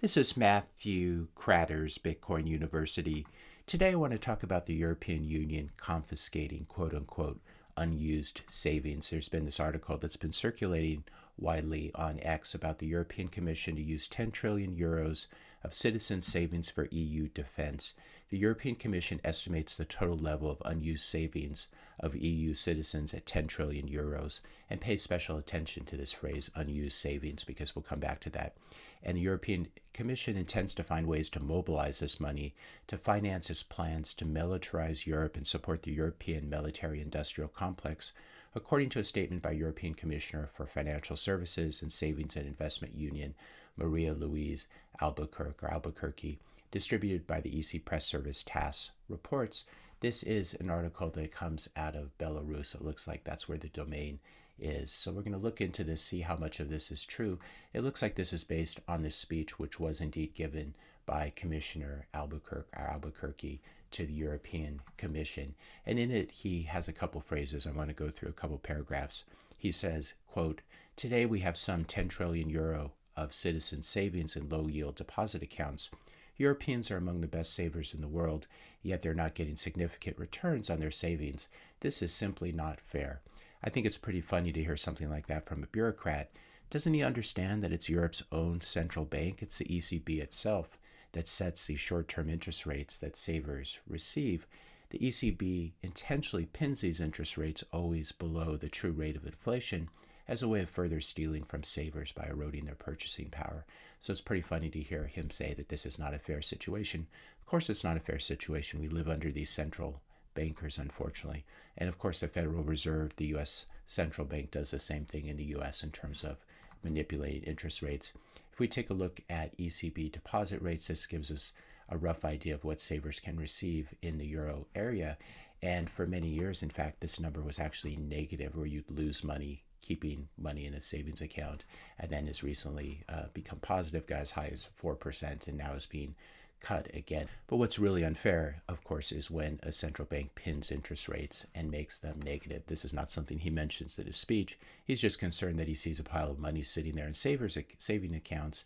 This is Matthew Kratter's Bitcoin University. Today I want to talk about the European Union confiscating quote-unquote unused savings. There's been this article that's been circulating widely on X about the European Commission to use 10 trillion euros of citizens' savings for EU defense. The European Commission estimates the total level of unused savings of EU citizens at 10 trillion euros and pays special attention to this phrase unused savings because we'll come back to that. And the European Commission intends to find ways to mobilize this money to finance its plans to militarize Europe and support the European military-industrial complex, according to a statement by European Commissioner for Financial Services and Savings and Investment Union, Maria Louise Albuquerque, distributed by the EC Press Service TASS reports. This is an article that comes out of Belarus. It looks like that's where the domain is. So we're going to look into this, see how much of this is true. It looks like this is based on this speech, which was indeed given by Commissioner Albuquerque to the European Commission. And in it, he has a couple phrases. I want to go through a couple paragraphs. He says, quote, "Today we have some 10 trillion euro of citizen savings in low-yield deposit accounts. Europeans are among the best savers in the world, yet they're not getting significant returns on their savings. This is simply not fair." I think it's pretty funny to hear something like that from a bureaucrat. Doesn't he understand that it's Europe's own central bank? It's the ECB itself that sets the short-term interest rates that savers receive. The ECB intentionally pins these interest rates always below the true rate of inflation as a way of further stealing from savers by eroding their purchasing power. So it's pretty funny to hear him say that this is not a fair situation. Of course it's not a fair situation. We live under these central bankers, unfortunately. And of course, the Federal Reserve, the U.S. Central Bank, does the same thing in the U.S. in terms of manipulating interest rates. If we take a look at ECB deposit rates, this gives us a rough idea of what savers can receive in the euro area. And for many years, in fact, this number was actually negative, where you'd lose money keeping money in a savings account, and then has recently become positive, got as high as 4%, and now is being cut again. But what's really unfair, of course, is when a central bank pins interest rates and makes them negative. This is not something he mentions in his speech. He's just concerned that he sees a pile of money sitting there in savers accounts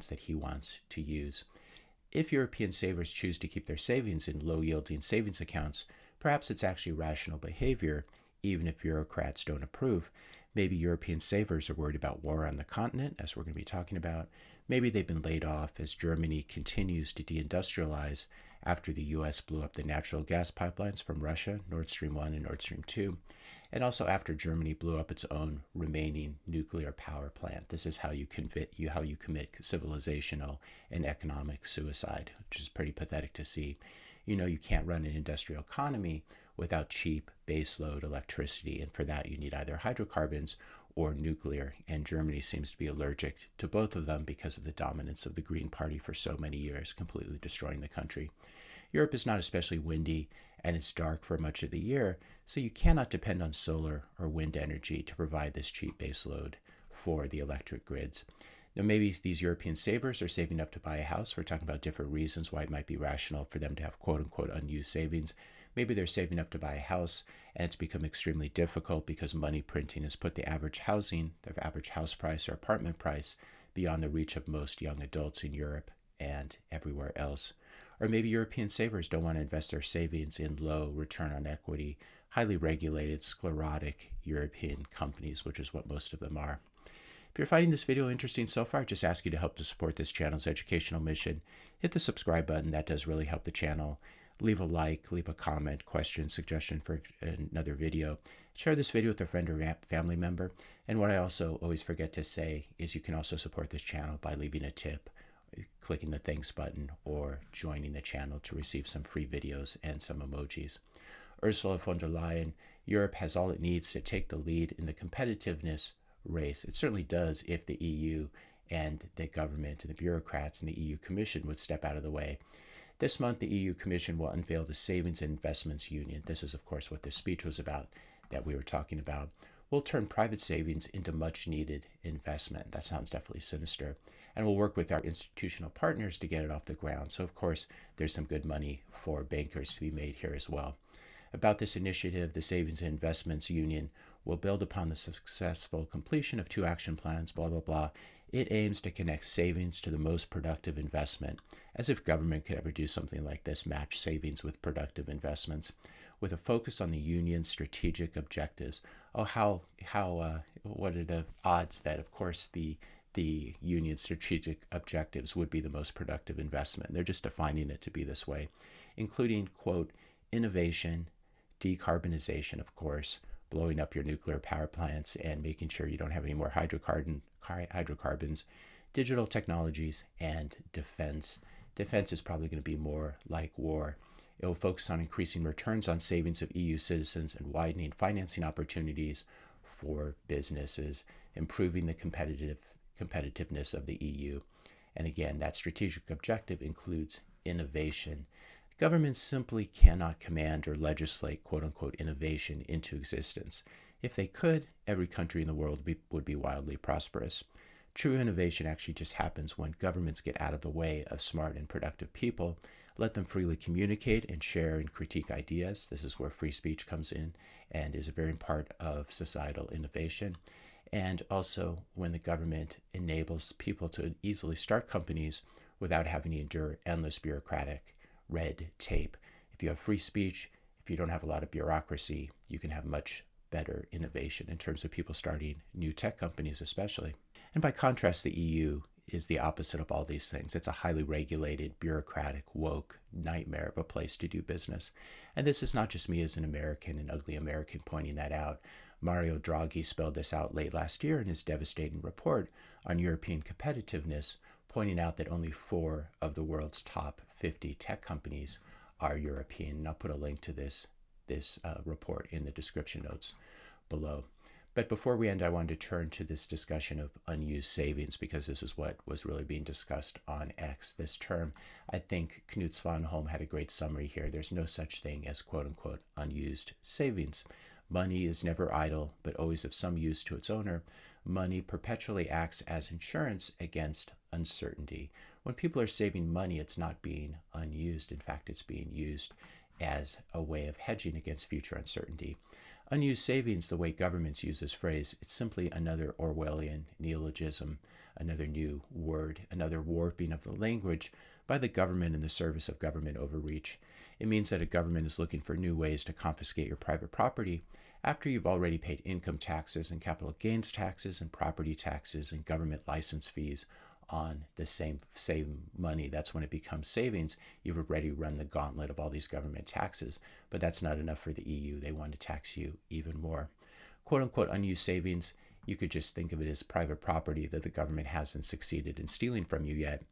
that he wants to use. If European savers choose to keep their savings in low-yielding savings accounts, perhaps it's actually rational behavior, even if bureaucrats don't approve. Maybe European savers are worried about war on the continent, as we're going to be talking about. Maybe they've been laid off as Germany continues to deindustrialize after the U.S. blew up the natural gas pipelines from Russia, Nord Stream 1 and Nord Stream 2, and also after Germany blew up its own remaining nuclear power plant. This is how you commit civilizational and economic suicide, which is pretty pathetic to see. You know, you can't run an industrial economy without cheap baseload electricity, and for that you need either hydrocarbons or nuclear, and Germany seems to be allergic to both of them because of the dominance of the Green Party for so many years, completely destroying the country. Europe is not especially windy, and it's dark for much of the year, so you cannot depend on solar or wind energy to provide this cheap baseload for the electric grids. Now, maybe these European savers are saving up to buy a house. We're talking about different reasons why it might be rational for them to have quote-unquote unused savings. Maybe they're saving up to buy a house, and it's become extremely difficult because money printing has put the average house price or apartment price beyond the reach of most young adults in Europe and everywhere else. Or maybe European savers don't want to invest their savings in low return on equity, highly regulated, sclerotic European companies, which is what most of them are. If you're finding this video interesting so far, I just ask you to help to support this channel's educational mission. Hit the subscribe button. That does really help the channel. Leave a like, leave a comment, question, suggestion for another video. Share this video with a friend or family member. And what I also always forget to say is you can also support this channel by leaving a tip, clicking the thanks button, or joining the channel to receive some free videos and some emojis. Ursula von der Leyen, Europe has all it needs to take the lead in the competitiveness race. It certainly does if the EU and the government and the bureaucrats and the EU Commission would step out of the way. This month, the EU Commission will unveil the Savings and Investments Union. This is, of course, what this speech was about that we were talking about. We'll turn private savings into much-needed investment. That sounds definitely sinister. And we'll work with our institutional partners to get it off the ground. So, of course, there's some good money for bankers to be made here as well. About this initiative, the Savings and Investments Union will build upon the successful completion of 2 action plans, blah, blah, blah, It aims to connect savings to the most productive investment, as if government could ever do something like this, match savings with productive investments, with a focus on the union's strategic objectives. Oh, what are the odds that, of course, the union's strategic objectives would be the most productive investment? They're just defining it to be this way, including, quote, innovation, decarbonization, of course, blowing up your nuclear power plants and making sure you don't have any more hydrocarbons, digital technologies, and defense. Defense is probably going to be more like war. It will focus on increasing returns on savings of EU citizens and widening financing opportunities for businesses, improving the competitiveness of the EU. And again, that strategic objective includes innovation. Governments simply cannot command or legislate quote unquote innovation into existence. If they could, every country in the world would be wildly prosperous. True innovation actually just happens when governments get out of the way of smart and productive people, let them freely communicate and share and critique ideas. This is where free speech comes in and is a very part of societal innovation. And also when the government enables people to easily start companies without having to endure endless bureaucratic red tape. If you have free speech, if you don't have a lot of bureaucracy, you can have much better innovation in terms of people starting new tech companies especially. And by contrast, the EU is the opposite of all these things. It's a highly regulated, bureaucratic, woke nightmare of a place to do business. And this is not just me as an American, an ugly American, pointing that out. Mario Draghi spelled this out late last year in his devastating report on European competitiveness, pointing out that only 4 of the world's top 50 tech companies are European. And I'll put a link to this report in the description notes below. But before we end, I wanted to turn to this discussion of unused savings, because this is what was really being discussed on X this term. I think Knut Svanholm had a great summary here. There's no such thing as quote-unquote unused savings. Money is never idle, but always of some use to its owner. Money perpetually acts as insurance against uncertainty. When people are saving money, it's not being unused. In fact, it's being used as a way of hedging against future uncertainty. Unused savings, the way governments use this phrase, it's simply another Orwellian neologism, another new word, another warping of the language by the government in the service of government overreach. It means that a government is looking for new ways to confiscate your private property after you've already paid income taxes and capital gains taxes and property taxes and government license fees on the same money. That's when it becomes savings. You've already run the gauntlet of all these government taxes, but that's not enough for the EU. They want to tax you even more. Quote unquote unused savings, you could just think of it as private property that the government hasn't succeeded in stealing from you yet.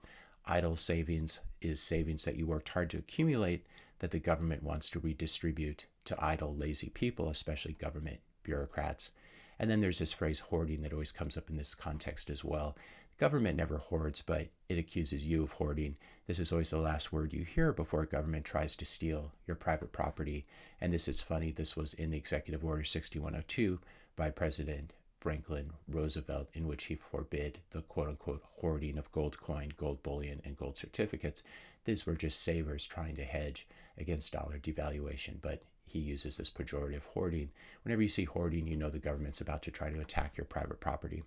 Idle savings is savings that you worked hard to accumulate that the government wants to redistribute to idle, lazy people, especially government bureaucrats. And then there's this phrase hoarding that always comes up in this context as well. Government never hoards, but it accuses you of hoarding. This is always the last word you hear before a government tries to steal your private property. And this is funny. This was in the Executive Order 6102 by President Franklin Roosevelt, in which he forbid the quote-unquote hoarding of gold coin, gold bullion, and gold certificates. These were just savers trying to hedge against dollar devaluation, but he uses this pejorative hoarding. Whenever you see hoarding, you know the government's about to try to attack your private property.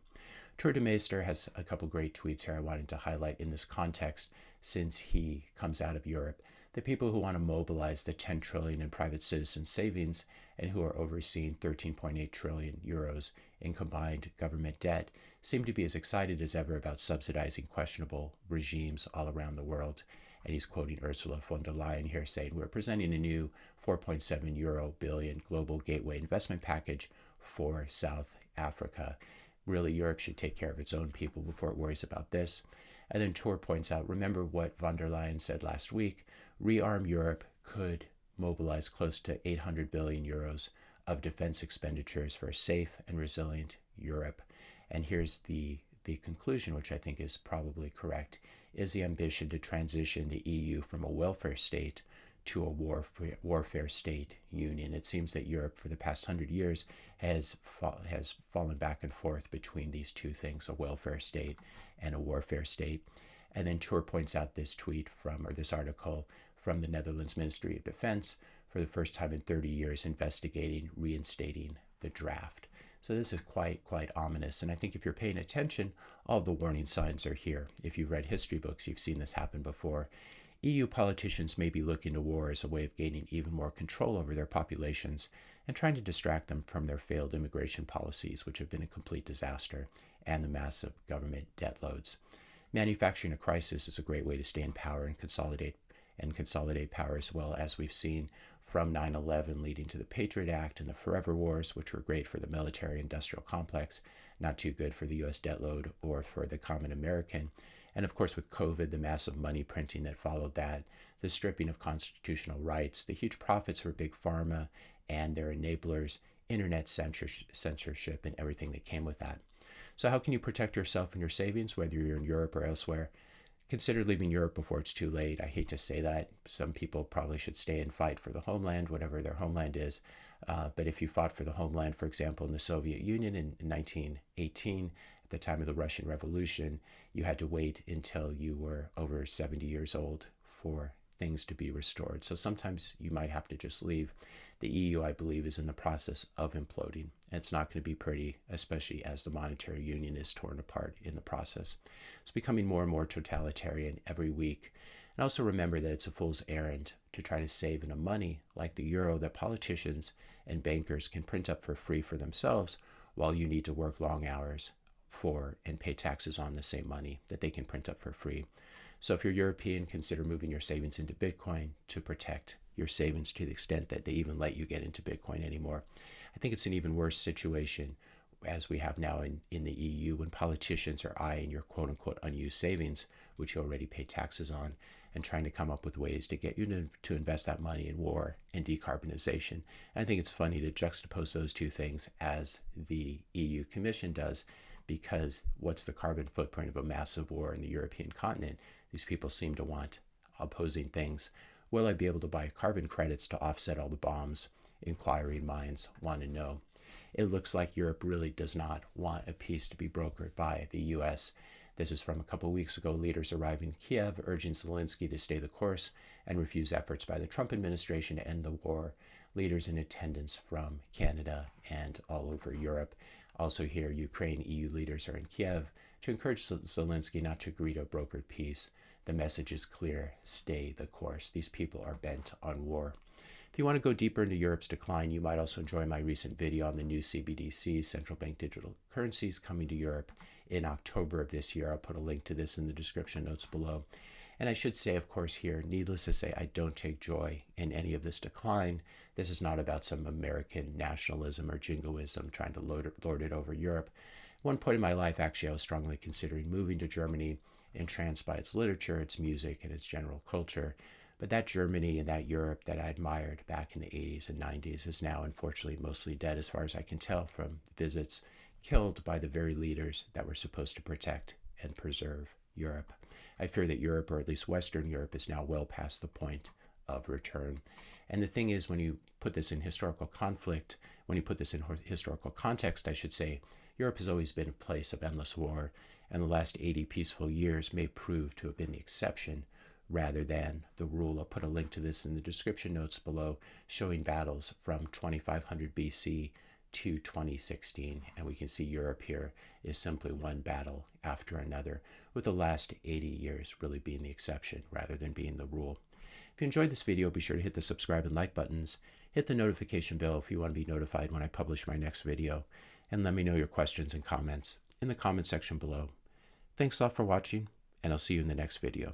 Tuur has a couple great tweets here I wanted to highlight in this context, since he comes out of Europe. The people who want to mobilize the 10 trillion in private citizen savings and who are overseeing 13.8 trillion euros in combined government debt seem to be as excited as ever about subsidizing questionable regimes all around the world. And he's quoting Ursula von der Leyen here, saying, we're presenting a new 4.7 billion euro global gateway investment package for South Africa. Really, Europe should take care of its own people before it worries about this. And then Tuur points out, remember what von der Leyen said last week, Rearm Europe could mobilize close to 800 billion euros of defense expenditures for a safe and resilient Europe. And here's the conclusion, which I think is probably correct, is the ambition to transition the EU from a welfare state to a warfare state union. It seems that Europe for the past 100 years has fallen back and forth between these two things, a welfare state and a warfare state. And then Tuur points out this this article from the Netherlands Ministry of Defense, for the first time in 30 years, investigating reinstating the draft. So this is quite ominous. And I think if you're paying attention, all the warning signs are here. If you've read history books, you've seen this happen before. EU politicians may be looking to war as a way of gaining even more control over their populations and trying to distract them from their failed immigration policies, which have been a complete disaster, and the massive government debt loads. Manufacturing a crisis is a great way to stay in power and consolidate power, as well, as we've seen from 9/11 leading to the Patriot Act and the Forever Wars, which were great for the military-industrial complex, not too good for the U.S. debt load or for the common American. And of course, with COVID, the massive money printing that followed that, the stripping of constitutional rights, the huge profits for Big Pharma and their enablers, internet censorship, and everything that came with that. So how can you protect yourself and your savings, whether you're in Europe or elsewhere? Consider leaving Europe before it's too late. I hate to say that. Some people probably should stay and fight for the homeland, whatever their homeland is. But if you fought for the homeland, for example, in the Soviet Union in 1918, at the time of the Russian Revolution, you had to wait until you were over 70 years old for things to be restored. So sometimes you might have to just leave. The EU, I believe, is in the process of imploding. And it's not going to be pretty, especially as the monetary union is torn apart in the process. It's becoming more and more totalitarian every week. And also remember that it's a fool's errand to try to save in a money like the euro that politicians and bankers can print up for free for themselves, while you need to work long hours for and pay taxes on the same money that they can print up for free. So if you're European, consider moving your savings into Bitcoin to protect your savings to the extent that they even let you get into Bitcoin anymore. I think it's an even worse situation as we have now in the EU, when politicians are eyeing your quote-unquote unused savings, which you already pay taxes on, and trying to come up with ways to get you to invest that money in war and decarbonization. And I think it's funny to juxtapose those two things as the EU Commission does, because what's the carbon footprint of a massive war in the European continent? These people seem to want opposing things. Will I be able to buy carbon credits to offset all the bombs? Inquiring minds want to know. It looks like Europe really does not want a peace to be brokered by the U.S. This is from a couple of weeks ago. Leaders arrived in Kiev urging Zelensky to stay the course and refuse efforts by the Trump administration to end the war. Leaders in attendance from Canada and all over Europe. Also here, Ukraine EU leaders are in Kiev to encourage Zelensky not to agree to a brokered peace. The message is clear: stay the course. These people are bent on war. If you want to go deeper into Europe's decline, you might also enjoy my recent video on the new CBDC, central bank digital currencies, coming to Europe in October of this year. I'll put a link to this in the description notes below. And I should say, of course, here, needless to say, I don't take joy in any of this decline. This is not about some American nationalism or jingoism trying to lord it over Europe. At one point in my life, actually, I was strongly considering moving to Germany, entranced by its literature, its music, and its general culture. But that Germany and that Europe that I admired back in the 80s and 90s is now, unfortunately, mostly dead, as far as I can tell from visits, killed by the very leaders that were supposed to protect and preserve Europe. I fear that Europe, or at least Western Europe, is now well past the point of return. And the thing is, when you put this in historical conflict, when you put this in historical context, I should say, Europe has always been a place of endless war, and the last 80 peaceful years may prove to have been the exception rather than the rule. I'll put a link to this in the description notes below, showing battles from 2500 BC to 2016. And we can see Europe here is simply one battle after another, with the last 80 years really being the exception rather than being the rule. If you enjoyed this video, be sure to hit the subscribe and like buttons. Hit the notification bell if you want to be notified when I publish my next video. And let me know your questions and comments in the comment section below. Thanks a lot for watching, and I'll see you in the next video.